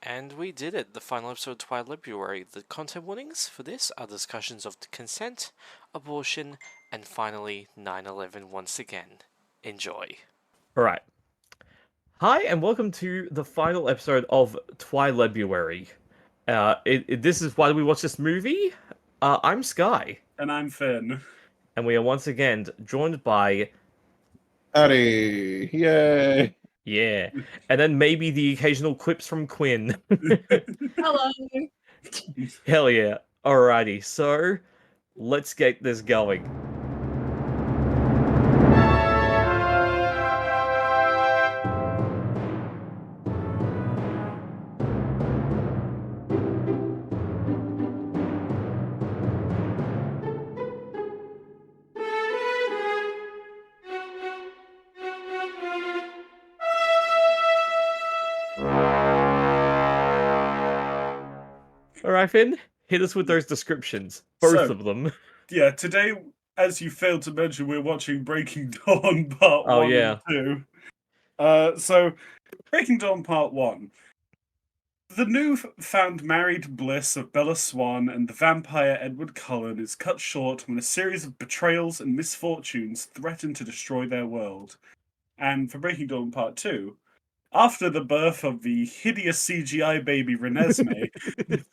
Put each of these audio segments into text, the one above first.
And we did it, the final episode of Twilight February. The content warnings for this are discussions of consent, abortion, and finally 9/11 once again. Enjoy. Alright. Hi, and welcome to the final episode of Twilight February. This is why we watch this movie. I'm Sky. And I'm Finn. And we are once again joined by... Howdy! Yay! Yeah. And then maybe the occasional quips from Quinn. Hello. Hell yeah. Alrighty, so let's get this going. Alright, Finn, hit us with those descriptions. Both of them. Yeah, today, as you failed to mention, we're watching Breaking Dawn Part 1 yeah. and 2. So, Breaking Dawn Part 1. The newfound married bliss of Bella Swan and the vampire Edward Cullen is cut short when a series of betrayals and misfortunes threaten to destroy their world. And for Breaking Dawn Part 2, after the birth of the hideous CGI baby Renesmee,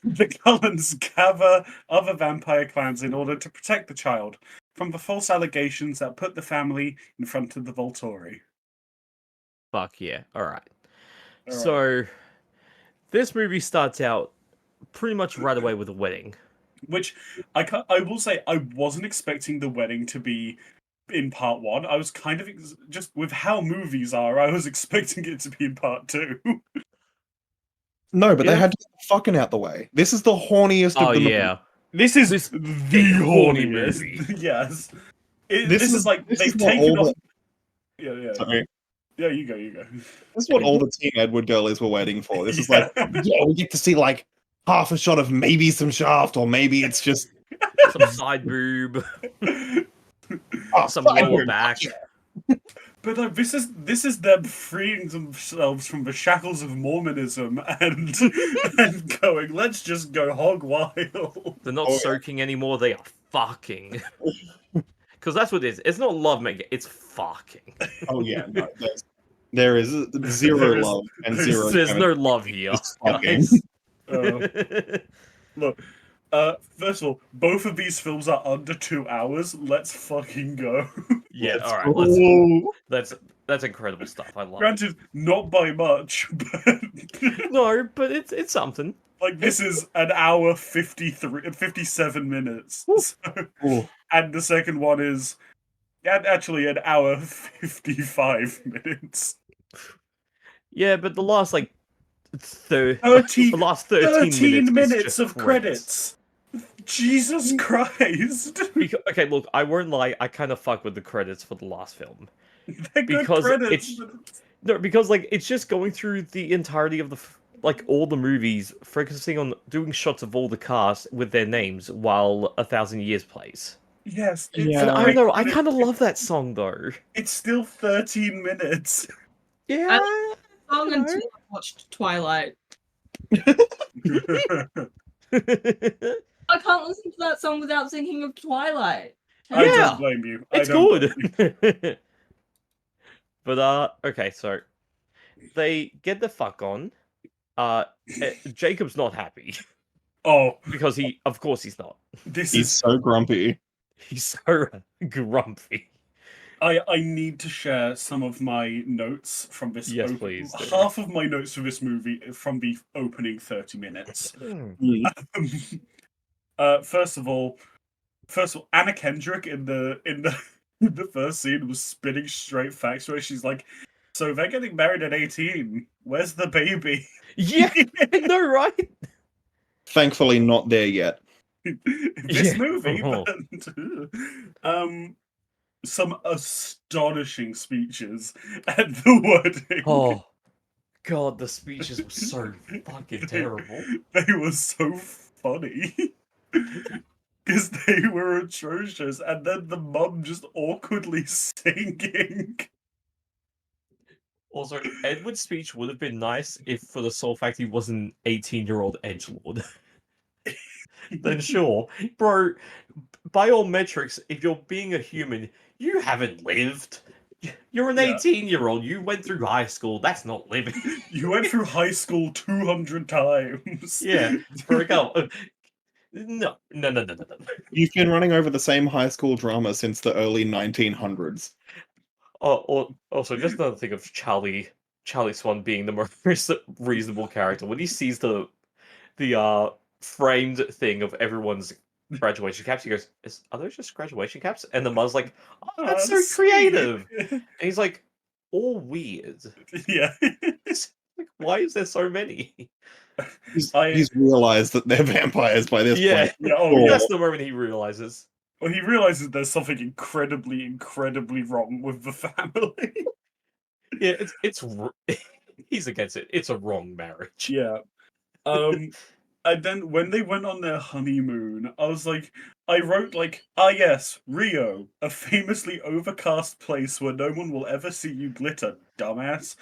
the Cullens gather other vampire clans in order to protect the child from the false allegations that put the family in front of the Volturi. Fuck yeah. Alright. So, this movie starts out pretty much right away with a wedding. Which, I will say, I wasn't expecting the wedding to be in Part 1. I was kind of, just with how movies are, I was expecting it to be in Part 2. No, but they had to get the fucking out the way. This is the horniest of the yeah. This is the horny movie. Yes. This is like, they've what taken all off... Yeah. Sorry. Yeah, you go. This is what all the Teen Edward girlies were waiting for. This is like, yeah, we get to see like half a shot of maybe some shaft, or maybe it's just some side boob. Some side lower boob. back. But like, this is them freeing themselves from the shackles of Mormonism and going, let's just go hog wild. They're not soaking anymore, they are fucking. Because that's what it is. It's not love making, it's fucking. Oh yeah, no, there is zero love and zero. There's no love here. Fucking. Look, first of all, both of these films are under 2 hours. Let's fucking go. Yeah, Let's alright. go. That's incredible stuff. I love it. Granted, not by much, but No, but it's something. like this is an hour 57 minutes. So, and the second one is actually an hour 55 minutes. Yeah, but the last like 13 minutes of credits. Jesus Christ. Okay, look, I won't lie, I kind of fuck with the credits for the last film. They're good Because credits. because like it's just going through the entirety of the like all the movies, focusing on doing shots of all the cast with their names while 1,000 Years plays. Yes. Yeah. And I don't know, I kind of love that song though. It's still 13 minutes. Yeah. Song until I watched Twilight. I can't listen to that song without thinking of Twilight. I Yeah. don't blame you. It's I don't blame you. good. But okay, so they get the fuck on. Jacob's not happy Oh, because of course he's not. this He's is... so grumpy. He's so grumpy. I need to share some of my notes from this. Yes, please do. Half of my notes for this movie from the opening 30 minutes. First of all, Anna Kendrick in the first scene was spitting straight facts where she's like, "So they're getting married at 18. Where's the baby?" Yeah, I know, right? Thankfully, not there yet. This Yeah. movie, Oh. but, some astonishing speeches at the wedding. Oh, God, the speeches were so fucking terrible. They were so funny. Because they were atrocious, and then the mum just awkwardly singing. Also, Edward's speech would have been nice if, for the sole fact he was an 18-year-old edgelord. Then sure, bro. By all metrics, if you're being a human, you haven't lived. You're an Yeah. 18-year-old. You went through high school. That's not living. You went through high school 200 times. Yeah, for a girl. No. You've been running over the same high school drama since the early 1900s. Also, just another thing of Charlie Swan being the most reasonable character when he sees the framed thing of everyone's graduation caps. He goes, "Are those just graduation caps?" And the mother's like, "Oh, that's so creative." And he's like, "All weird." Yeah. Like, why is there so many? He's realized that they're vampires by this Yeah. point. Yeah, oh, yeah. That's the moment he realizes. Well, he realizes there's something incredibly wrong with the family. Yeah, it's he's against it. It's a wrong marriage. Yeah. And then when they went on their honeymoon, I wrote yes, Rio, a famously overcast place where no one will ever see you glitter, dumbass.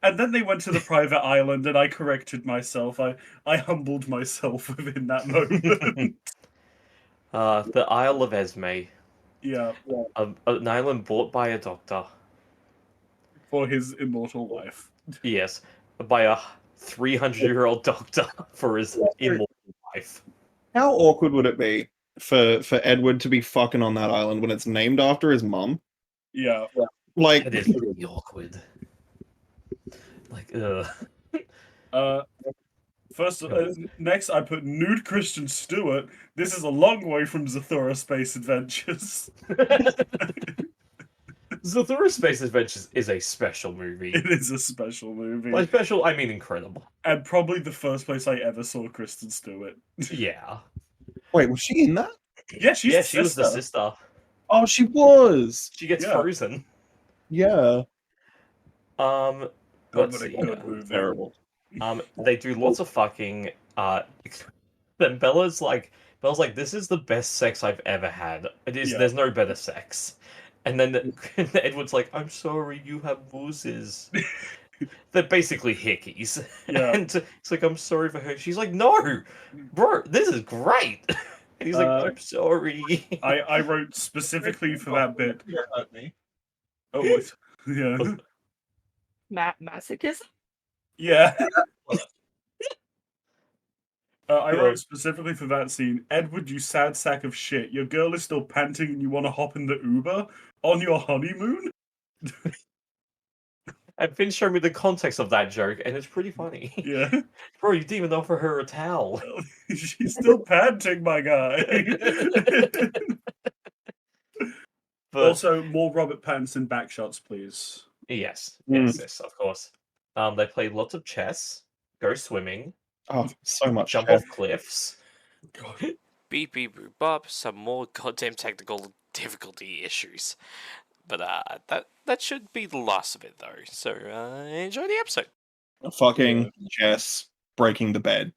And then they went to the private island, and I corrected myself. I humbled myself within that moment. The Isle of Esme, Yeah, an island bought by a doctor. for his immortal wife. Yes, by a 300-year-old doctor for his immortal wife. How awkward would it be for Edward to be fucking on that island when it's named after his mum? Yeah. Like, It is really awkward. Like, Next I put nude Christian Stewart. This is a long way from Zathura Space Adventures. Zathura Space Adventures is a special movie. It is a special movie. By special, I mean incredible. And probably the first place I ever saw Kristen Stewart. Yeah. wait, was she in that? Yeah, she's the She was the sister. Oh, she was. She gets Yeah. frozen. Yeah. God, Let's what a see. good movie. Terrible. They do lots of fucking. Then Bella's like, this is the best sex I've ever had. It is. Yeah. There's no better sex. And then Edward's like, I'm sorry, you have woozes. They're basically hickeys. Yeah. And it's like, I'm sorry for her. She's like, no, bro, this is great. And he's like, I'm sorry. I wrote specifically for that bit. Hurt me. Oh, what? Yeah. Masochism? Yeah. I wrote specifically for that scene, Edward, you sad sack of shit. Your girl is still panting and you want to hop in the Uber on your honeymoon? And Finn showed me the context of that joke, and it's pretty funny. Yeah. Bro, you didn't even offer her a towel. She's still panting, my guy. But Also, more Robert Pattinson back shots, please. yes, Mm. yes, of course. They play lots of chess, go swimming, Oh, so much. jump chess. off cliffs. Beep beep boop bop. Some more goddamn technical difficulty issues. But that should be the last of it though. So enjoy the episode. Fucking chess, breaking the bed.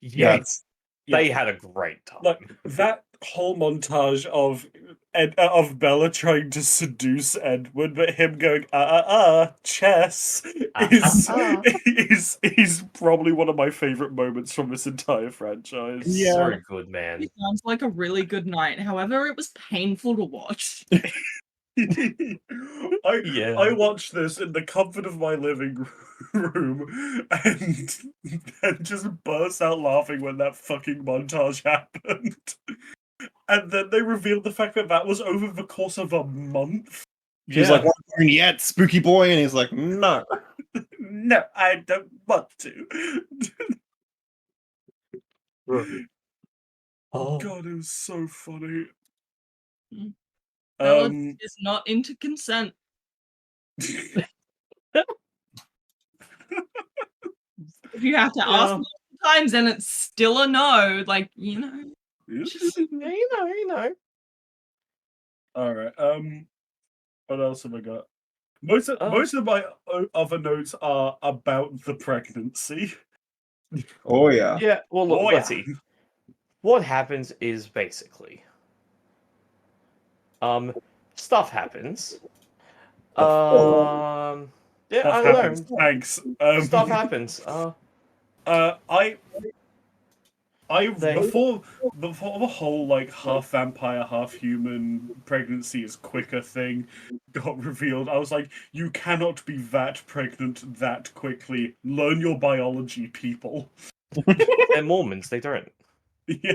Yes, Yeah. they had a great time. Like that whole montage of Bella trying to seduce Edward, but him going chess is probably one of my favorite moments from this entire franchise. Yeah. So good, man. It sounds like a really good night. However, it was painful to watch. I watched this in the comfort of my living room and then just burst out laughing when that fucking montage happened. And then they revealed the fact that was over the course of a month. She's like, "What turn yet, spooky boy?" And he's like, "No." No, I don't want to. Oh, God, it was so funny. Bella is not into consent. If you have to ask multiple times and it's still a no, like, you know. you know. All right. What else have I got? Most of my other notes are about the pregnancy. Oh yeah. Yeah, well, look, Oh, let's yeah. see. What happens is basically, stuff happens. Yeah, Stuff I don't happens. know. Thanks. Stuff happens. They- Before the whole like half vampire, half human pregnancy is quicker thing got revealed, I was like, you cannot be that pregnant that quickly. Learn your biology, people. They're Mormons. They don't. Yeah.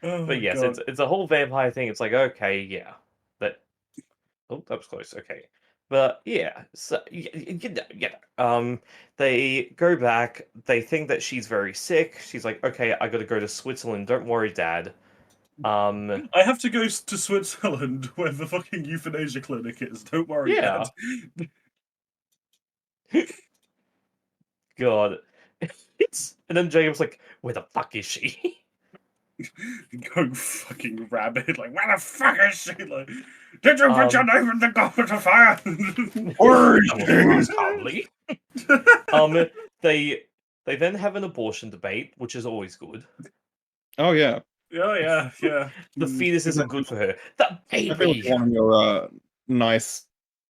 Oh But yes, God. it's a whole vampire thing. It's like, okay, yeah, that. Oh, that was close. Okay, but yeah, so they go back. They think that she's very sick. She's like, okay, I got to go to Switzerland. Don't worry, Dad. I have to go to Switzerland where the fucking euthanasia clinic is. Don't worry, Yeah. Dad. God, and then Jacob's like, where the fuck is she? Going fucking rabid, like, where the fuck is she? Like, did you put your knife in the goblet of fire? Hardly. They then have an abortion debate, which is always good. Oh yeah. Yeah. The fetus isn't good for her. The I feel like baby. one of your nice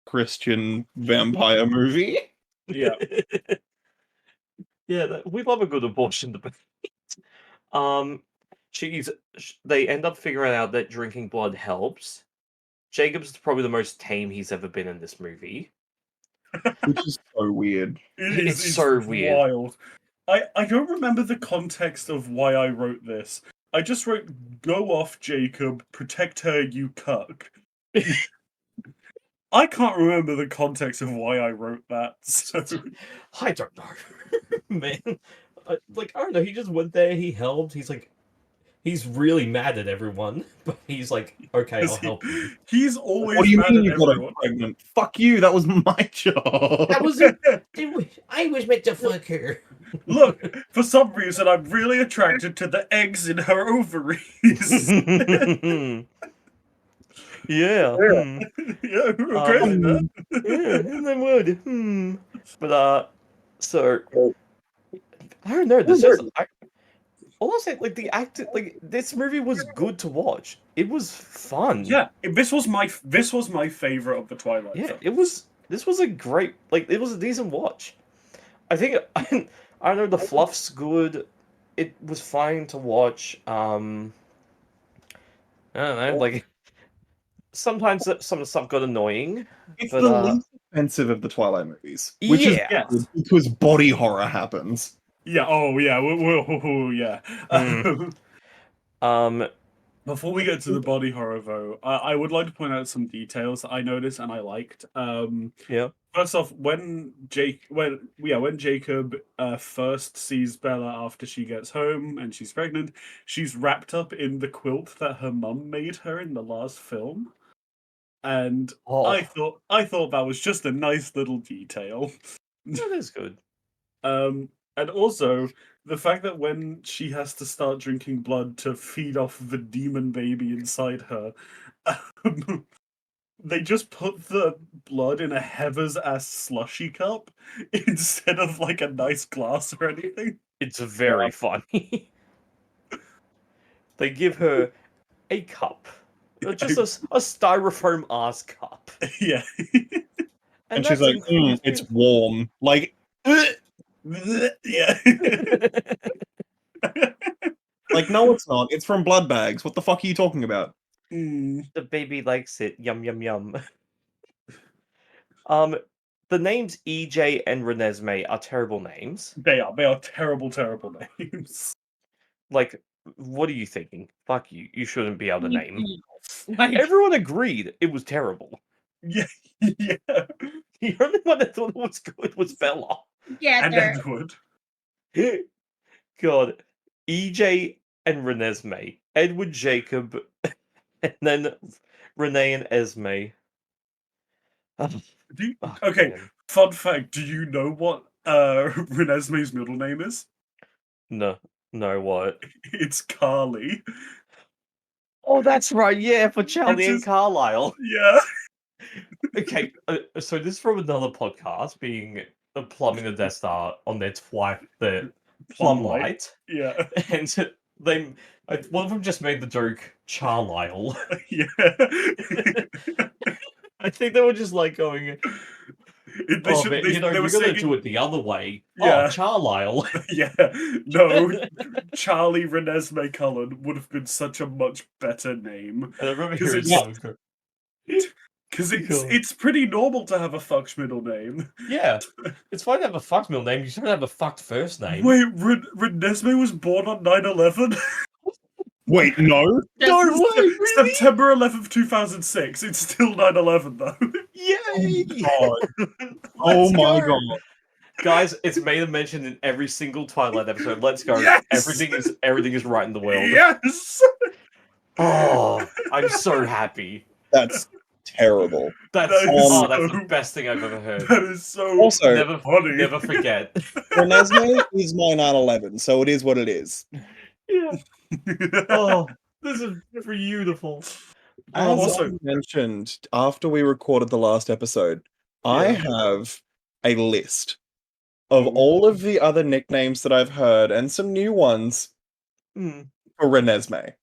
Christian vampire movie. Yeah. Yeah, we love a good abortion debate. They end up figuring out that drinking blood helps. Jacob's probably the most tame he's ever been in this movie. Which is so weird. It's so weird. Wild. I don't remember the context of why I wrote this. I just wrote, go off, Jacob, protect her, you cuck. I can't remember the context of why I wrote that. So. I don't know. Man. I don't know, he just went there, he helped, he's really mad at everyone, but he's like, okay, I'll help you. He's always What do you mad mean at you got her everyone. pregnant? Fuck you, that was my job. I was meant to fuck her. Look, for some reason, I'm really attracted to the eggs in her ovaries. Yeah. Yeah, crazy, man. Yeah, and then would. But so I don't know. All I'll say, like the acting, like this movie was good to watch. It was fun. Yeah, this was my favorite of the Twilight. Yeah, films. it was. This was a great, it was a decent watch. I think I don't know. The fluff's good. It was fine to watch. I don't know. Like sometimes some of the stuff got annoying. It's But, the least offensive of the Twilight movies. Which is Yeah. good because body horror happens. Yeah. Oh, yeah. Yeah. Before we get to the body horror, though, I would like to point out some details that I noticed and I liked. Yeah. First off, when Jacob first sees Bella after she gets home and she's pregnant, she's wrapped up in the quilt that her mum made her in the last film, and I thought that was just a nice little detail. That is good. And also the fact that when she has to start drinking blood to feed off the demon baby inside her, they just put the blood in a Heather's ass slushy cup instead of like a nice glass or anything. It's very funny. They give her a cup, just a styrofoam ass cup, Yeah. And she's that's like, it's warm. Like, yeah. like, no, it's not. It's from blood bags. What the fuck are you talking about? The baby likes it. Yum yum yum. The names EJ and Renesmee are terrible names. They are terrible, terrible names. Like, what are you thinking? Fuck you. You shouldn't be able to name. Like, Everyone agreed it was terrible. Yeah. The only one that thought it was good was Bella. yeah, And they're- Edward. God. EJ and Renesmee. Edward Jacob. And then Renee and Esme. Okay, Man. fun fact. Do you know what Renesmee's middle name is? No, what? It's Carly. Oh, that's right. Yeah, for Charlie and is- Carlisle. Yeah. Okay, so this is from another podcast, being Plumbing the Death Star on their the Plum Light, Yeah. and one of them just made the joke Charlisle. Yeah. I think they were just like going, They oh, should. man, They, you know, they were you're gonna saying, do it the other way. Yeah. Oh, Charlisle. yeah, no, Charlie Renesmee Cullen would have been such a much better name And I remember 'Cause hearing it's- someone go, because Cool. it's pretty normal to have a fucked middle name. yeah, it's fine to have a fucked middle name. You just don't have a fucked first name. Wait, Renesmee was born on 9/11? Wait, no. No way, really? September 11th, 2006. It's still 9/11 though. Yay! Oh Let's my go. god. Guys, it's made and mentioned in every single Twilight episode. Let's go. Yes! Everything is right in the world. Yes. Oh, I'm so happy. That's terrible. That's That is that's the so- best thing I've ever heard. That is so Also, Never funny. never forget. Renesmee is my 9/11, so it is what it is. Yeah. Oh, this is beautiful. As Also- I mentioned after we recorded the last episode, I have a list of all of the other nicknames that I've heard and some new ones Hmm. for Renesmee.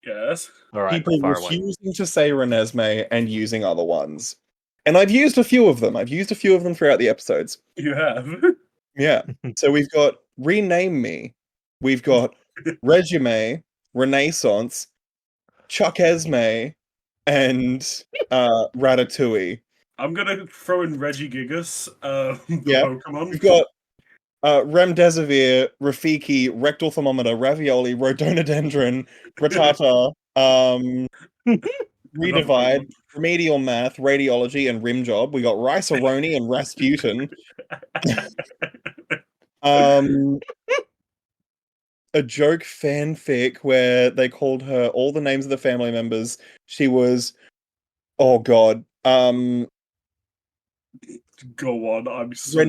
Yes. All right, People far away. refusing to say Renesmee and using other ones. And I've used a few of them. I've used a few of them throughout the episodes. You have. Yeah. So we've got Rename Me. We've got Resume, Renaissance, Chuck Esme, and Ratatouille. I'm gonna throw in Reggie Gigas, the Yeah. Pokemon. We've got Remdesivir, Rafiki, Rectal Thermometer, Ravioli, Rhododendron, Ratata, Redivide, Remedial Math, Radiology, and Rim Job. We got Rice-A-Roni and Rasputin. A joke fanfic where they called her all the names of the family members. She was, oh god, Go on, I'm so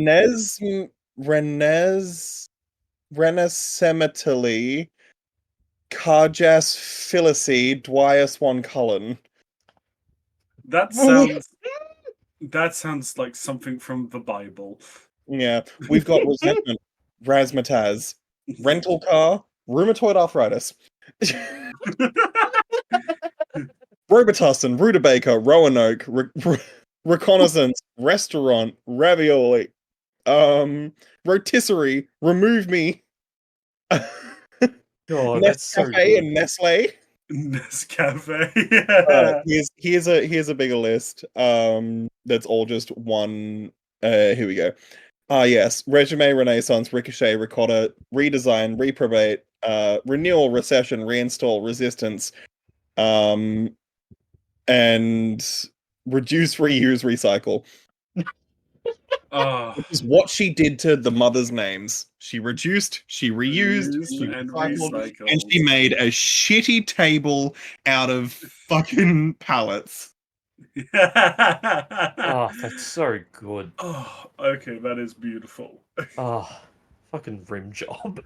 Renesemetally, Carjas Phyllis, Dwyer Swan Cullen. that sounds like something from the Bible. Yeah, we've got Resentment, Razzmatazz, Rental Car, Rheumatoid Arthritis, Robitussin, Rutabaker, Roanoke, Reconnaissance, Restaurant, Ravioli, Rotisserie, Remove Me, Oh, that's so Nescafe good. and Nestle. Nescafe. Yeah. Here's a bigger list. That's all just one. Here we go. Yes, Resume, Renaissance, Ricochet, Ricotta, Redesign, Reprobate, Renewal, Recession, Reinstall, Resistance, and Reduce, Reuse, Recycle. Oh, Which is what she did to the mother's names. She reduced, she reused, she and recycled, recycled. and she made a shitty table out of fucking pallets. Oh, that's so good. Oh, okay, that is beautiful. Oh, fucking rim job.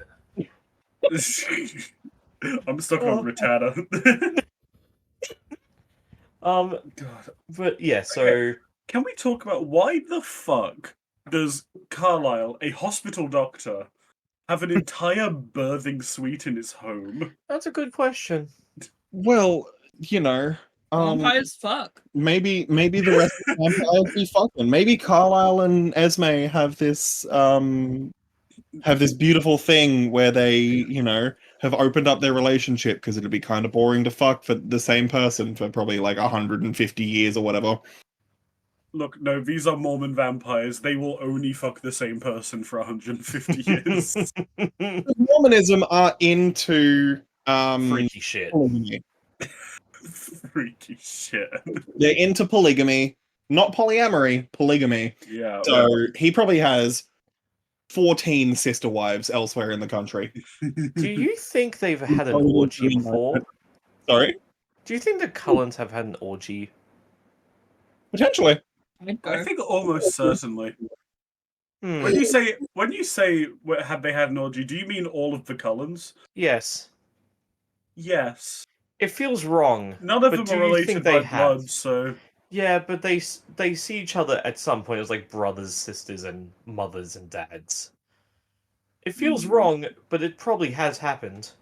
I'm stuck on Rattata. God. But yeah, so Can we talk about why the fuck does Carlisle, a hospital doctor, have an entire birthing suite in his home? that's a good question. Well, you know, Vampires fuck. maybe the rest of the vampires be fucking. Maybe Carlisle and Esme have this beautiful thing where they, you know, have opened up their relationship because it'd be kind of boring to fuck for the same person for probably like 150 years or whatever. Look, no, these are Mormon vampires. They will only fuck the same person for 150 years. Mormonism are into Freaky shit. polygamy. Freaky shit. They're into polygamy, not polyamory, polygamy. Yeah. So he probably has 14 sister wives elsewhere in the country. Do you think they've had an Oh, orgy yeah. before? Sorry? Do you think the Cullens have had an orgy? Potentially. I'd go. I think almost certainly. Hmm. When you say have they had an orgy, do you mean all of the Cullens? Yes. Yes. It feels wrong. None of But them do are you related think by they have? blood, so Yeah, but they see each other at some point as like brothers, sisters, and mothers and dads. It feels wrong, but it probably has happened.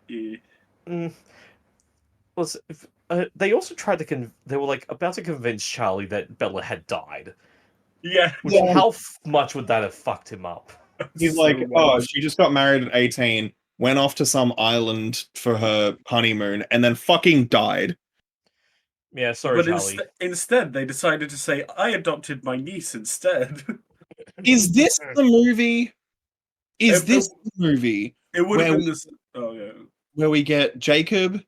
yeah. Mm. Well, they also tried to they were like about to convince Charlie that Bella had died. Yeah. Which Yeah. how much would that have fucked him up? He's So like, much. oh, she just got married at 18, went off to some island for her honeymoon, and then fucking died. Yeah, sorry, But Charlie. instead, they decided to say, I adopted my niece instead. Is this the movie? Is It- this the movie It would have Where been this. Oh, yeah. where we get Jacob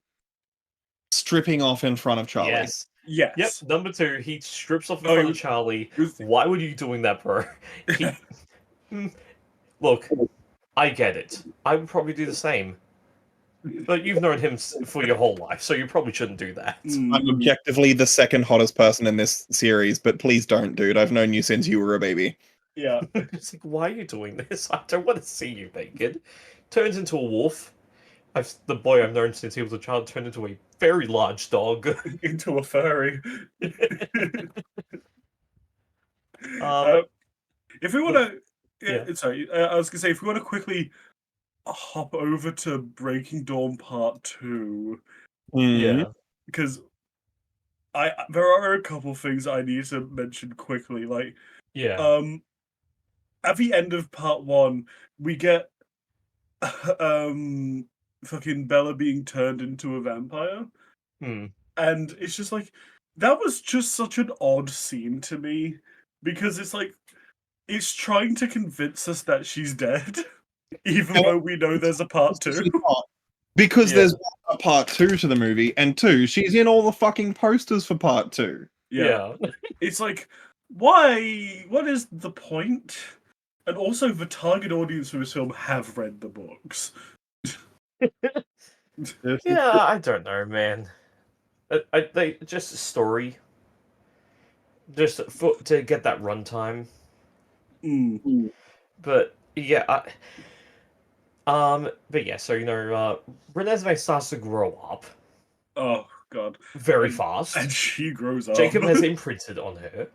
stripping off in front of Charlie? Yes. Yes. Yep. Number 2, he strips off in No, front he- of Charlie. It was- Why would you doing that, bro? He... Look, I get it. I would probably do the same. But you've known him for your whole life, so you probably shouldn't do that. I'm objectively the second hottest person in this series, but please don't, dude. I've known you since you were a baby. Yeah. It's like, why are you doing this? I don't want to see you naked. Turns into a wolf. The boy I've known since he was a child turned into a very large dog. Into a furry. If we want to. yeah. Sorry, I was going to say, if we want to quickly hop over to Breaking Dawn Part 2, Yeah. because there are a couple things I need to mention quickly. Like, Yeah. at the end of Part 1, we get fucking Bella being turned into a vampire. Hmm. And it's just like, that was just such an odd scene to me, because it's like, it's trying to convince us that she's dead, even though we know there's a part 2. Because Yeah. there's a part 2 to the movie, and 2, she's in all the fucking posters for part 2. Yeah. It's like, why? What is the point? And also, the target audience for this film have read the books. Yeah, I don't know, man. They just a story, just to get that runtime. But yeah, but yeah. So Renesmee starts to grow up Oh god, very fast. and she grows up. Jacob has imprinted on her.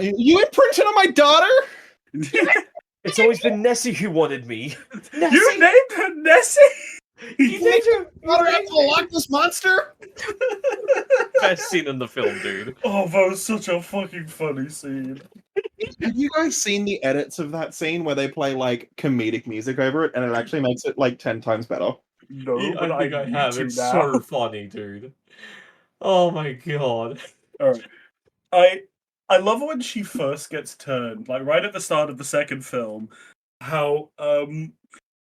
You imprinted on my daughter? It's always been Nessie who wanted me. Nessie, You named her Nessie. you named her. Daughter after the Loch Ness monster? Best scene in the film, dude. Oh, that was such a fucking funny scene. Have you guys seen the edits of that scene where they play like comedic music over it, and it actually makes it like 10 times better? No, Yeah, but I think I need have. to It's now. so funny, dude. Oh my god. Alright. I love when she first gets turned, like right at the start of the second film, how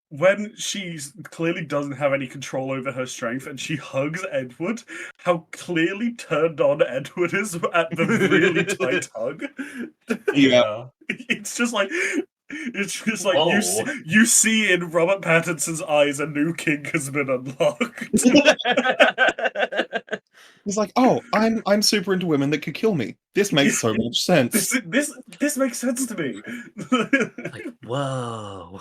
when she clearly doesn't have any control over her strength and she hugs Edward, how clearly turned on Edward is at the really tight hug. Yeah. It's just like Whoa. you see in Robert Pattinson's eyes a new kink has been unlocked. He's like, oh, I'm super into women that could kill me. This makes so much sense. This makes sense to me. Like, whoa.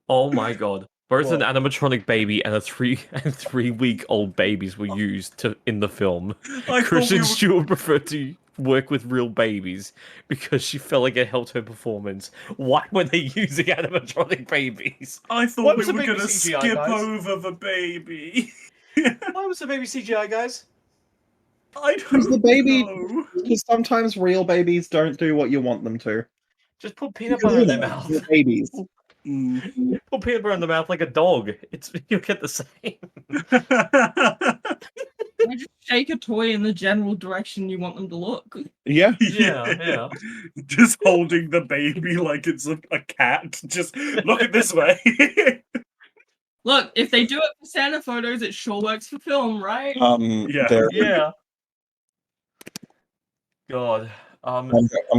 Oh my god. Both an What? animatronic baby and a 3-week-old babies were used in the film. I thought Kristen we were- Stewart preferred to work with real babies because she felt like it helped her performance. Why were they using animatronic babies? I Why thought we was the were baby gonna CGI, skip guys? over the baby. Why was the baby CGI, guys? I Because don't the baby- know. Because sometimes real babies don't do what you want them to. Just put peanut butter in their mouth. They're babies. Put peanut butter in the mouth like a dog. You'll get the same. Why just shake a toy in the general direction you want them to look? Yeah. Yeah. Just holding the baby like it's a cat. Just look at this way. Look, if they do it for Santa photos, it sure works for film, right? Yeah. There- Yeah. God. I'm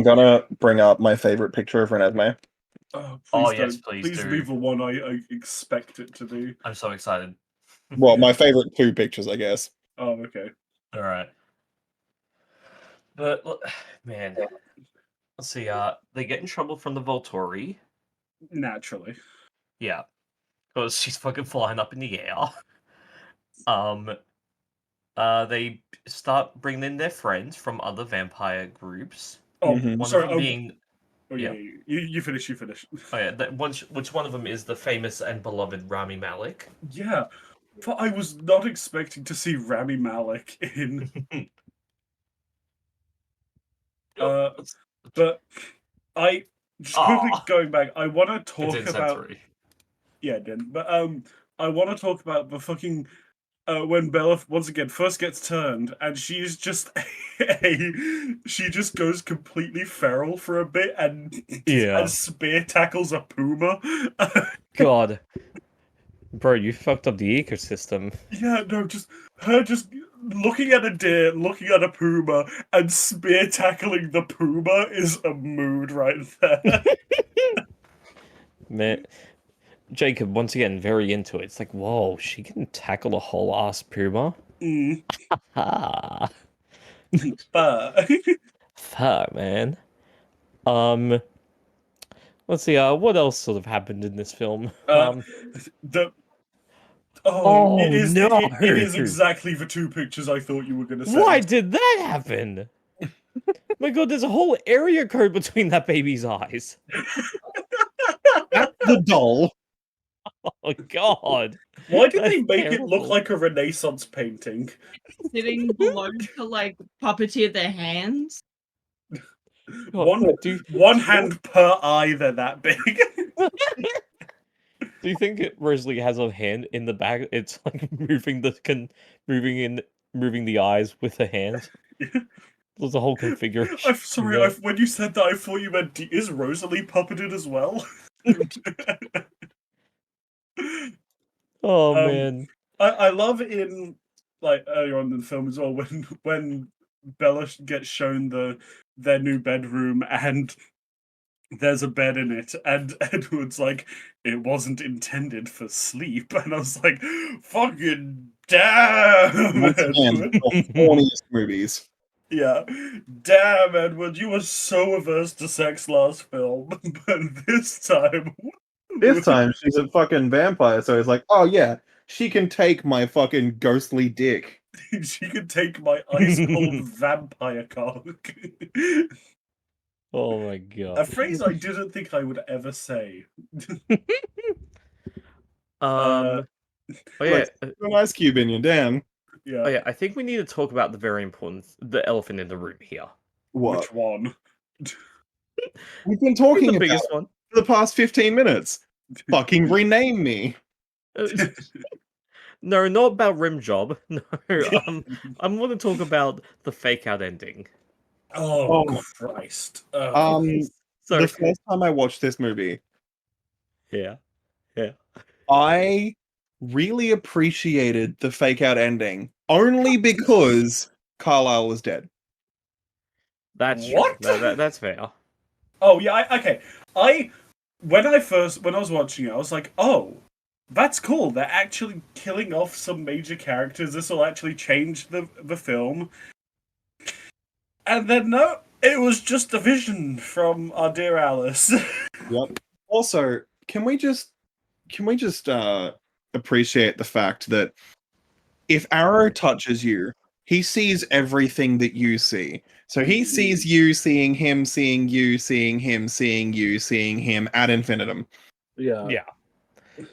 gonna bring up my favorite picture of Renesmee. Oh, Oh, please yes, don't. please Please do. be the one I expect it to be. I'm so excited. Well, my favorite 2 pictures, I guess. Oh, okay. All right. But look, man, let's see. They get in trouble from the Volturi. Naturally. Yeah, because she's fucking flying up in the air. They start bringing in their friends from other vampire groups. Oh, Mhm. One sorry. of them being, Oh, yeah. You finish. You finish. oh yeah, which one of them is the famous and beloved Rami Malek. Yeah. But I was not expecting to see Rami Malek in. But I just quickly going back. I want to talk about. Yeah, it didn't. But I want to talk about the fucking when Bella once again first gets turned, and she's just she just goes completely feral for a bit and spear tackles a puma. God, bro, you fucked up the ecosystem. Yeah, no, just her just looking at a deer, looking at a puma, and spear tackling the puma is a mood right there. Man, Jacob, once again, very into it. It's like, whoa, she can tackle a whole ass puma. Ah, But fuck, man. Let's see. What else sort of happened in this film? the Oh, it is no. it is exactly the two pictures I thought you were gonna say. Why did that happen? My God, there's a whole area code between that baby's eyes. That's the doll. Oh God. Why did they That's make it look terrible. like a Renaissance painting? Sitting below to like puppeteer their hands. God, One hand per eye, they're that big. Do you think Rosalie has a hand in the back? It's like moving the eyes with her hand. There's a whole configuration. I'm sorry, there. when you said that, I thought you meant is Rosalie puppeted as well? Oh man. I love in like earlier on in the film as well when Bella gets shown their new bedroom and there's a bed in it, and Edward's like, it wasn't intended for sleep, and I was like, fucking damn, Once again, Edward. the horniest movies. Yeah, damn, Edward, you were so averse to sex last film, but this time, This time she's a fucking vampire, so it's like, oh yeah, she can take my fucking ghostly dick. she could take my ice cold vampire cock. Oh my God. A phrase I didn't think I would ever say. Oh yeah. An ice cube in you, damn. Yeah. Oh yeah. I think we need to talk about the elephant in the room here. What? Which one? We've been talking The about biggest it one. for the past 15 minutes. Fucking rename me. No, not about rim job. No, I'm going to talk about the fake out ending. Oh, Christ. Oh. So The first time I watched this movie, yeah. I really appreciated the fake out ending only because Carlisle was dead. That's What? true. That's fair. Oh, yeah, okay. When I was watching it, I was like, oh, that's cool. They're actually killing off some major characters. This will actually change the film. And then, no, it was just a vision from our dear Alice. Yep. Also, can we just appreciate the fact that if Arrow touches you, he sees everything that you see. So he sees you seeing him, seeing you, seeing him, seeing you, seeing him ad infinitum. Yeah.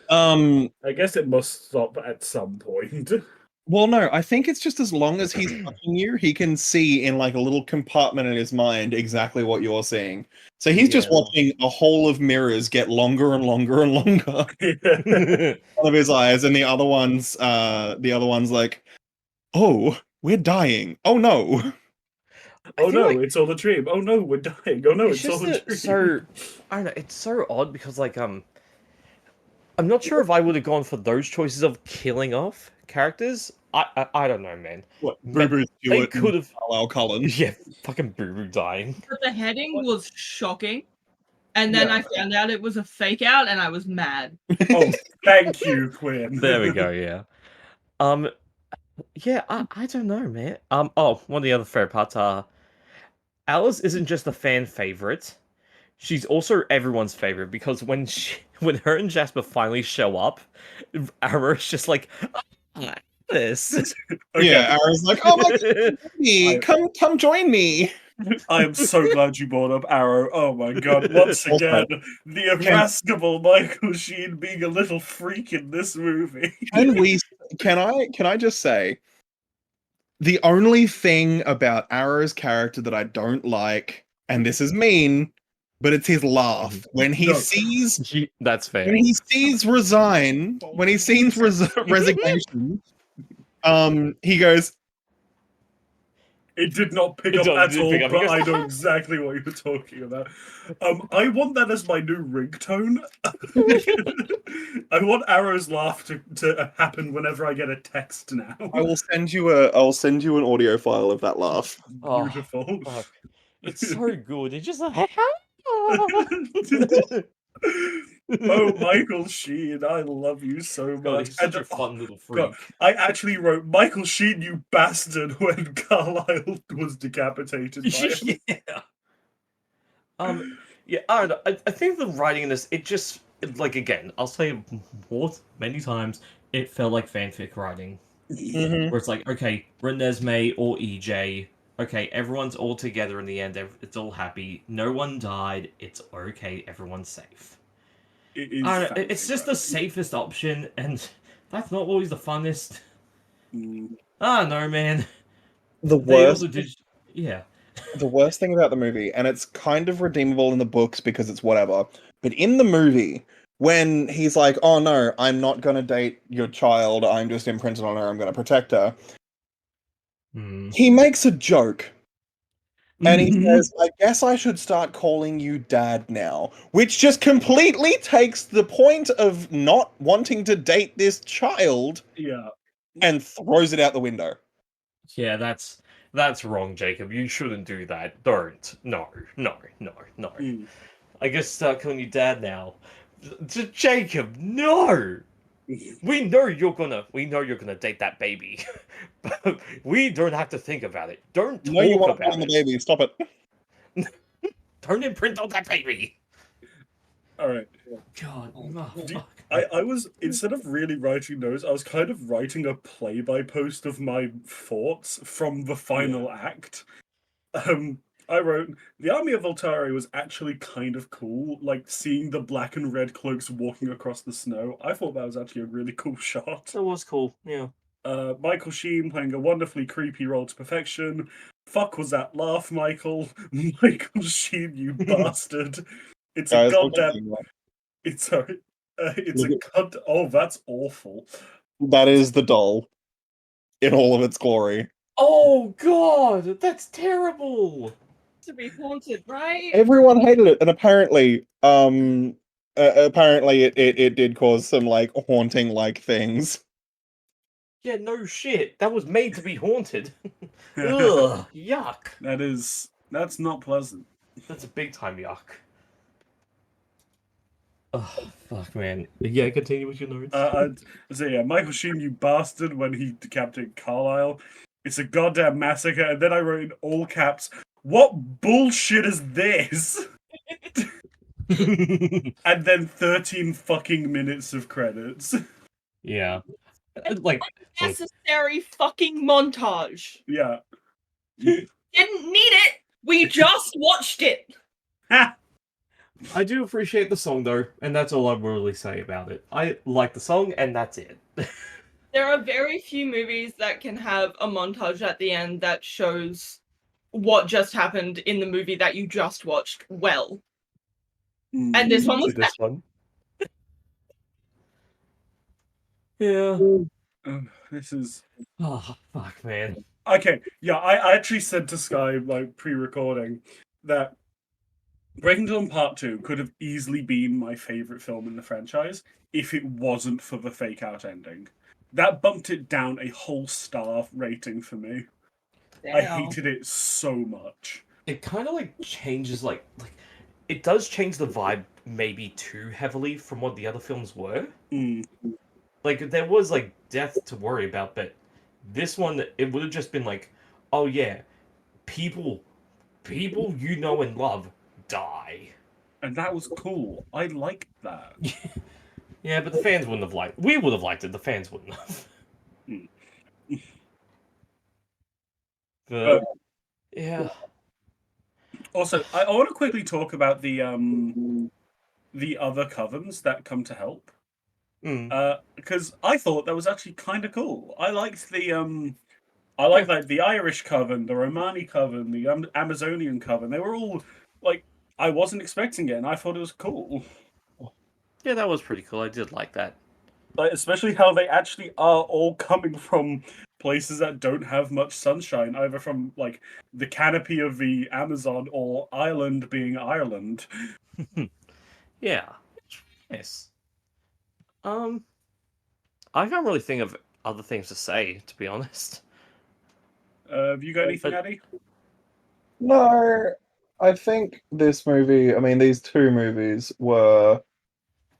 I guess it must stop at some point. Well, no, I think it's just as long as he's touching you, he can see in like a little compartment in his mind exactly what you're seeing. So he's just watching a hole of mirrors get longer and longer and longer out of his eyes, and the other one's like, "Oh, we're dying. Oh no." Oh no, it's all a dream. Oh no, we're dying. Oh no, it's all a dream. So I don't know. It's so odd because like I'm not sure if I would have gone for those choices of killing off characters. I don't know, man. What? Boo-Boo They Stewart could have. Carlisle Cullen. Yeah, fucking Boo Boo dying. But the heading was shocking. And then I found out it was a fake out and I was mad. Oh, thank you, Quinn. There we go, yeah. Yeah, I don't know, man. One of the other fair parts are Alice isn't just a fan favorite. She's also everyone's favorite because when her and Jasper finally show up, Arrow's just like, this. Okay. Yeah, Arrow's like, "Oh my god, come join me." I am so glad you brought up Arrow. Oh my god! Once again, the irascible Michael Sheen being a little freak in this movie. Can I just say, the only thing about Arrow's character that I don't like, and this is mean, but it's his laugh when he No. sees That's fair. when he sees resignation. He goes, It did not pick up at all, but I know exactly what you were talking about. I want that as my new ringtone. I want Arrow's laugh to happen whenever I get a text now. I'll send you an audio file of that laugh. Beautiful. Oh, it's so good. It's just like Oh, Michael Sheen, I love you so God, much. he's such a fun little freak. God, I actually wrote Michael Sheen, you bastard, when Carlisle was decapitated by him. Yeah, I don't know. I think the writing in this, it just, like, again, I'll say it many times, it felt like fanfic writing. Mhm. Where it's like, okay, Renesmee or EJ, okay, everyone's all together in the end, it's all happy, no one died, it's okay, everyone's safe. It is I don't know, it's fanfic just the writing. safest option, and that's not always the funnest. Mm. Ah, no, man. The They worst, also did, yeah. the worst thing about the movie, and it's kind of redeemable in the books because it's whatever, but in the movie, when he's like, "Oh no, I'm not gonna date your child. I'm just imprinted on her. I'm gonna protect her," he makes a joke. And he says, "I guess I should start calling you Dad now," which just completely takes the point of not wanting to date this child Yeah. and throws it out the window. Yeah, that's wrong, Jacob. You shouldn't do that. Don't. No. Mm. I guess start calling you Dad now. Jacob, no. We know you're gonna date that baby, but we don't have to think about it. Don't No, you talk want to about on the it. baby. Stop it. Don't imprint on that baby. All right. God, oh, Do- fuck. I was, instead of really writing those, I was kind of writing a play-by post of my thoughts from the final act. I wrote, the army of Voltari was actually kind of cool, like seeing the black and red cloaks walking across the snow. I thought that was actually a really cool shot. That was cool. Yeah. Michael Sheen playing a wonderfully creepy role to perfection. Fuck was that laugh, Michael? Michael Sheen, you bastard. It's a Guys, look at goddamn... me. It's sorry. It's a god. Oh, that's awful. That is the doll in all of its glory. Oh God, that's terrible. To be haunted, right? Everyone hated it, and apparently, it did cause some like haunting like things. Yeah, no shit. That was made to be haunted. Ugh, yuck. That's not pleasant. That's a big time yuck. Oh, fuck, man. Yeah, continue with your notes. So yeah, Michael Sheen, you bastard, when he decapitated Carlisle. It's a goddamn massacre. And then I wrote in all caps, what bullshit is this? And then 13 fucking minutes of credits. Yeah. Like, Unnecessary fucking montage. Yeah. Didn't need it. We just watched it. I do appreciate the song though, and that's all I will really say about it. I like the song, and that's it. There are very few movies that can have a montage at the end that shows what just happened in the movie that you just watched well. And this one was This one. Yeah. This is... Oh, fuck, man. Okay, yeah, I actually said to Sky, like, pre-recording, that Breaking Dawn Part 2 could have easily been my favourite film in the franchise if it wasn't for the fake-out ending. That bumped it down a whole star rating for me. Damn. I hated it so much. It kind of, like, changes, like... It does change the vibe maybe too heavily from what the other films were. Mm. Like, there was, like, death to worry about, but this one, it would have just been like, oh yeah, people you know and love die. And that was cool. I liked that. Yeah, but the fans wouldn't have liked it. We would have liked it, the fans wouldn't have. But, yeah. Also, I want to quickly talk about the other covens that come to help. Because I thought that was actually kind of cool. I liked like the Irish coven, the Romani coven, the Amazonian coven. They were all like, I wasn't expecting it, and I thought it was cool. Yeah, that was pretty cool. I did like that. Like, especially how they actually are all coming from places that don't have much sunshine, either from like the canopy of the Amazon or Ireland being Ireland. Yeah. Yes. I can't really think of other things to say, to be honest. Have you got anything, Addy? No, I think this movie, I mean, these two movies were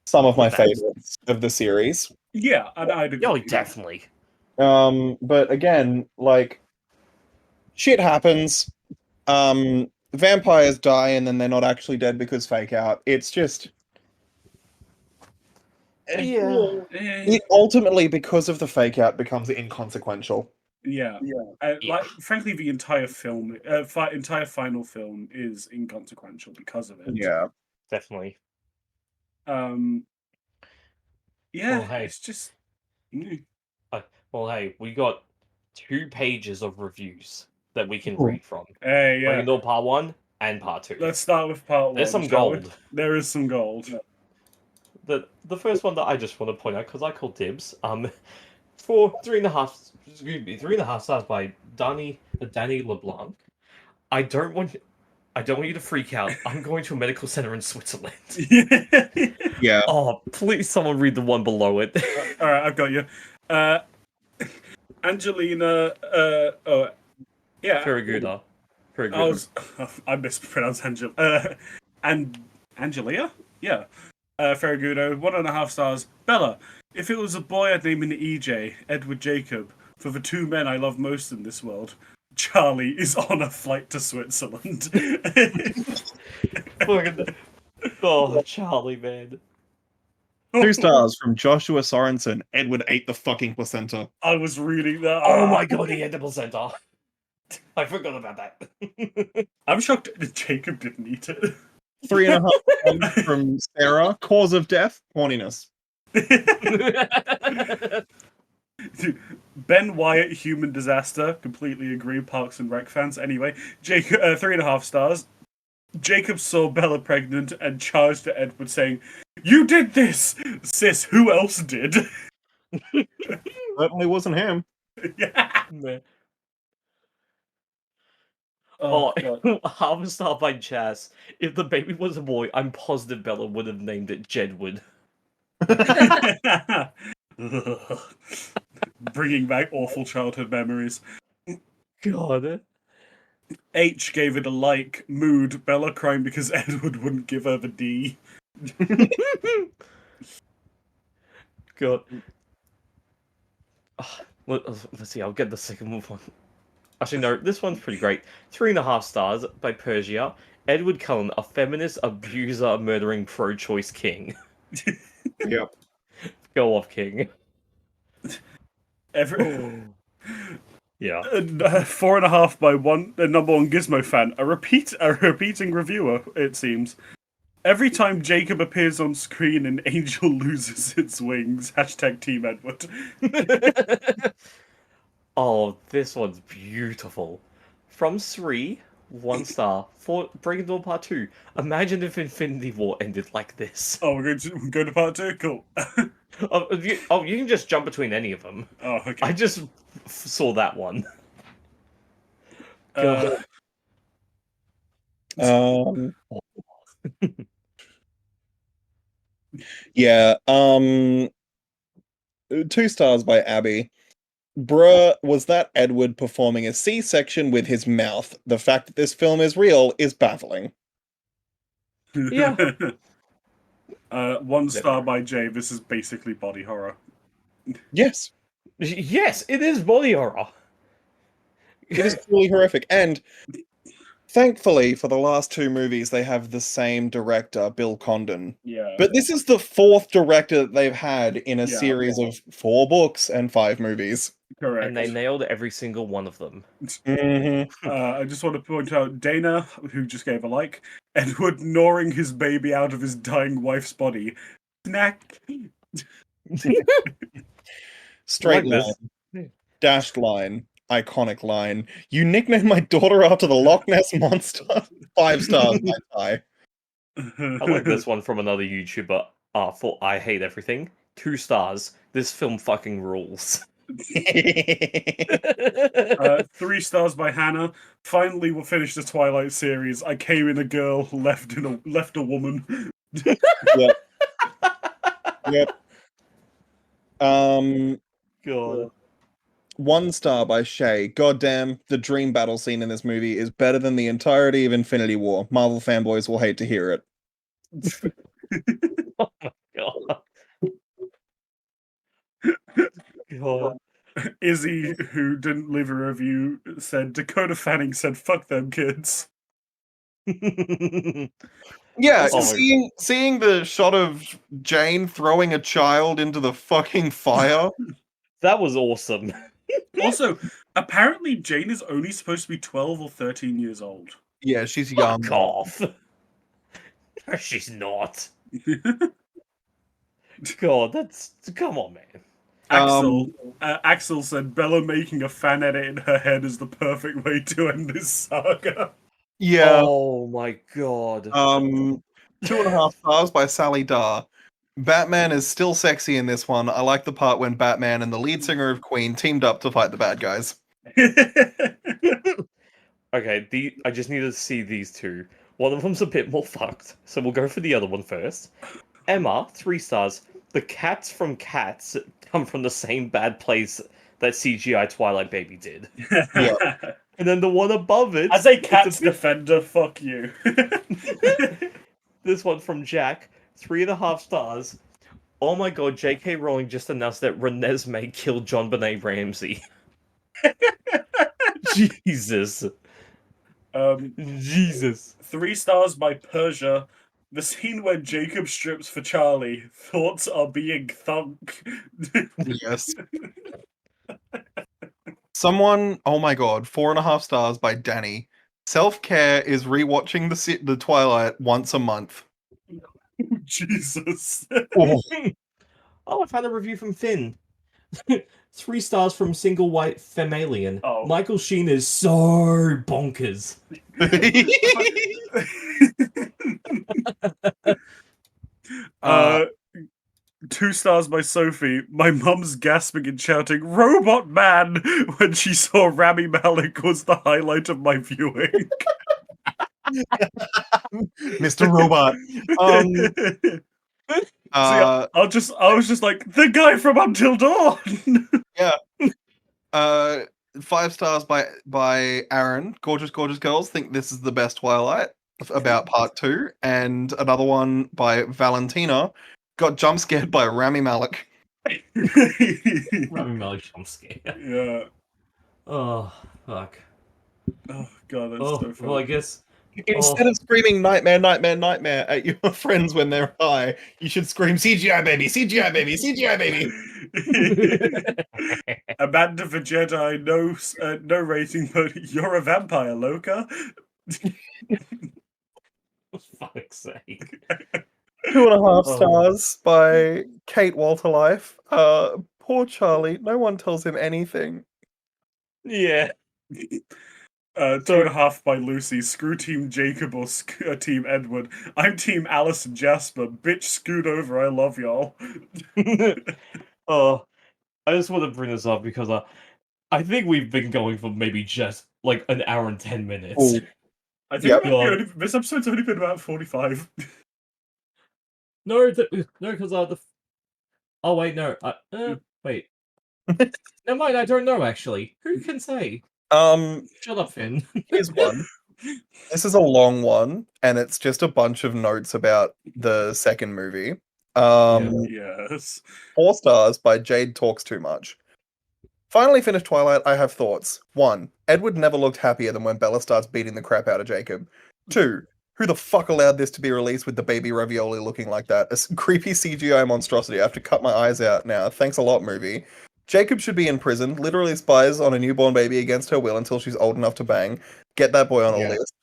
some of my favorites of the series. Yeah, and I'd agree. Oh, definitely. But again, like, shit happens. Vampires die and then they're not actually dead because fake out. It's just... Yeah. It ultimately, because of the fake out, becomes inconsequential. Yeah. Like, frankly, the entire film, entire final film, is inconsequential because of it. Yeah, definitely. Yeah, well, hey. it's just. Well, hey, we got 2 pages of reviews that we can Ooh. read from. Hey, yeah. We can do part 1 and part 2. Let's start with part 1. There's some gold. There is some gold. The first one that I just want to point out, because I call dibs, for 3.5 stars by Danny LeBlanc. I don't want you to freak out. I'm going to a medical center in Switzerland. Yeah. Oh, please, someone read the one below it. All right, I've got you. Angelina. Yeah. Ferraguda. I mispronounced Angelia? Yeah. Ferragudo, 1.5 stars. Bella, if it was a boy, I'd name him EJ, Edward Jacob. For the 2 men I love most in this world, Charlie is on a flight to Switzerland. Oh, Charlie, man. 2 stars from Joshua Sorensen. Edward ate the fucking placenta. I was reading that. Oh my god, he ate the placenta. I forgot about that. I'm shocked Jacob didn't eat it. 3.5 from Sarah. Cause of death, horniness. Ben Wyatt, human disaster. Completely agree. Parks and Rec fans. Anyway, Jacob, 3.5 stars. Jacob saw Bella pregnant and charged at Edward, saying, "You did this, sis. Who else did?" Certainly wasn't him. Yeah. Man. Oh, half a star by Chaz. If the baby was a boy, I'm positive Bella would have named it Jedward. Bringing back awful childhood memories. God. H gave it a like. Mood. Bella crying because Edward wouldn't give her the D. God. Let's see, I'll get the second one. Actually, no, this one's pretty great. 3.5 stars by Persia. Edward Cullen, a feminist, abuser, murdering, pro-choice king. Yep. Go off, king. Yeah. 4.5 by number 1 Gizmo fan. A repeating reviewer, it seems. Every time Jacob appears on screen, an angel loses its wings. # Team Edward. Oh, this one's beautiful. From Sri, 1 star. For Breaking Dawn Part 2. Imagine if Infinity War ended like this. Oh, we're going to part 2? Cool. You can just jump between any of them. Oh, okay. I just saw that one. Yeah. 2 stars by Abby. Bruh, was that Edward performing a C-section with his mouth? The fact that this film is real is baffling. Yeah. 1 star by Jay. This is basically body horror. Yes. Yes, it is body horror. It is truly horrific. And thankfully, for the last 2 movies, they have the same director, Bill Condon. Yeah. But this is the 4th director that they've had in a series of 4 books and 5 movies. Correct. And they nailed every single one of them. Mhm. I just want to point out Dana, who just gave a like, Edward gnawing his baby out of his dying wife's body. Snack. Straight Like this. line, dashed line, iconic line. You nicknamed my daughter after the Loch Ness monster. 5 stars, my tie. I like this one from another YouTuber. For I Hate Everything. 2 stars. This film fucking rules. 3 stars by Hannah. Finally, we'll finish the Twilight series. I came in a girl, left a woman. Yep. Yep. God. 1 star by Shay. Goddamn, the dream battle scene in this movie is better than the entirety of Infinity War. Marvel fanboys will hate to hear it. God. God. Izzy, who didn't leave a review, said Dakota Fanning said, "Fuck them kids." Yeah, Oh my- seeing the shot of Jane throwing a child into the fucking fire. That was awesome. Also, apparently Jane is only supposed to be 12 or 13 years old. Yeah, she's young. Fuck off. No, she's not. God, that's... Come on, man. Axel said Bella making a fan edit in her head is the perfect way to end this saga. Yeah. Oh my god. 2.5 stars by Sally Dar. Batman is still sexy in this one. I like the part when Batman and the lead singer of Queen teamed up to fight the bad guys. Okay, I just need to see these two. One of them's a bit more fucked, so we'll go for the other one first. Emma, 3 stars. The cats from Cats come from the same bad place that CGI Twilight Baby did. And then the one above it... As a cat's defender, fuck you. This one from Jack, 3.5 stars. Oh my god, J.K. Rowling just announced that Renesmee killed John Benet Ramsey. Jesus. Jesus. 3 stars by Persia. The scene where Jacob strips for Charlie. Thoughts are being thunk. Yes. Someone, oh my god, 4.5 stars by Danny. Self-care is rewatching the Twilight once a month. Jesus. Oh. Oh, I found a review from Finn. 3 stars from Single White Femalien. Oh. Michael Sheen is so bonkers. 2 stars by Sophie. My mum's gasping and shouting, "Robot Man!" when she saw Rami Malek was the highlight of my viewing. Mr. Robot. I was just like, the guy from Until Dawn. 5 stars by Aaron. Gorgeous girls think this is the best Twilight. About part 2, and another one by Valentina. Got jump scared by Rami Malek. Rami Malek jump scare. Yeah. Oh, fuck. Oh god, that's so funny. Well, I guess... Instead of screaming nightmare, nightmare, nightmare at your friends when they're high, you should scream CGI baby, CGI baby, CGI baby. Amanda for Jedi, no rating, but you're a vampire, Loka. For fuck's sake. 2.5 stars by Kate Walterlife. Poor Charlie. No one tells him anything. Yeah. 2.5 by Lucy. Screw Team Jacob or Team Edward. I'm Team Alice and Jasper. Bitch, scoot over. I love y'all. Oh, I just want to bring this up because I think we've been going for maybe just like an hour and 10 minutes. Ooh. I think this episode's only been about 45. No, because oh wait, no. Wait. Never mind. I don't know actually. Who can say? Shut up, Finn. Here's one. This is a long one, and it's just a bunch of notes about the second movie. Yes. 4 stars by Jade Talks Too Much. Finally finished Twilight, I have thoughts. 1. Edward never looked happier than when Bella starts beating the crap out of Jacob. 2. Who the fuck allowed this to be released with the baby ravioli looking like that? A creepy CGI monstrosity. I have to cut my eyes out now. Thanks a lot, movie. Jacob should be in prison. Literally spies on a newborn baby against her will until she's old enough to bang. Get that boy on a Yeah. list.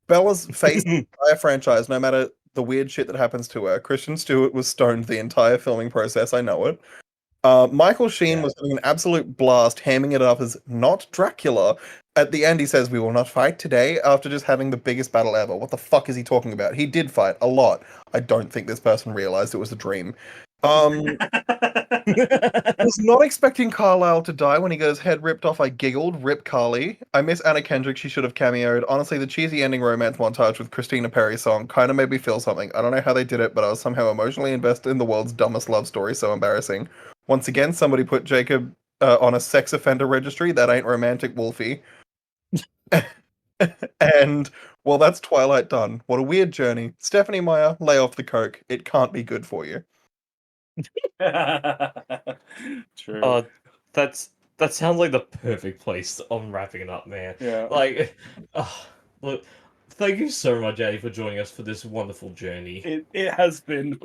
Bella's faced the entire franchise, no matter the weird shit that happens to her. Kristen Stewart was stoned the entire filming process. I know it. Michael Sheen was having an absolute blast, hamming it up as not Dracula. At the end, he says, "We will not fight today," after just having the biggest battle ever. What the fuck is he talking about? He did fight a lot. I don't think this person realized it was a dream. Was not expecting Carlisle to die when he got his head ripped off. I giggled. Rip Carly. I miss Anna Kendrick. She should have cameoed. Honestly, the cheesy ending romance montage with Christina Perry's song kind of made me feel something. I don't know how they did it, but I was somehow emotionally invested in the world's dumbest love story. So embarrassing. Once again, somebody put Jacob on a sex offender registry. That ain't romantic, Wolfie. And, well, that's Twilight done. What a weird journey. Stephanie Meyer, lay off the coke. It can't be good for you. True. That sounds like the perfect place on wrapping it up, man. Yeah. Like, look, thank you so much, Eddie, for joining us for this wonderful journey. It has been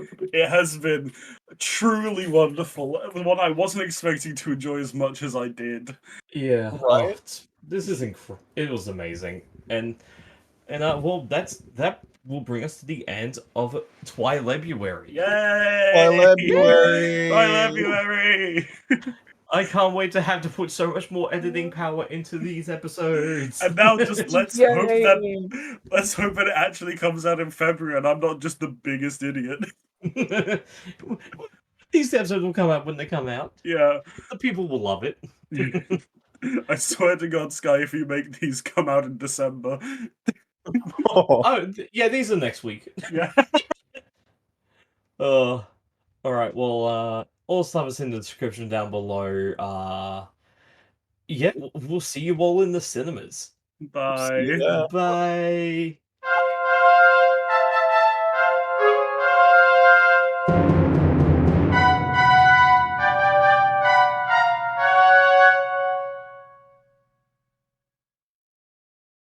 truly wonderful. One I wasn't expecting to enjoy as much as I did. Yeah, Right? this is it was amazing, and well, that will bring us to the end of Twilebuary. Yay! Twilebuary! Twilebuary! I can't wait to have to put so much more editing power into these episodes. And now just let's hope that it actually comes out in February and I'm not just the biggest idiot. These episodes will come out when they come out. Yeah. The people will love it. I swear to God, Sky, if you make these come out in December. Oh, yeah, these are next week. Yeah. All right. Well, all stuff is in the description down below. Yeah, we'll see you all in the cinemas. Bye. Yeah. Bye.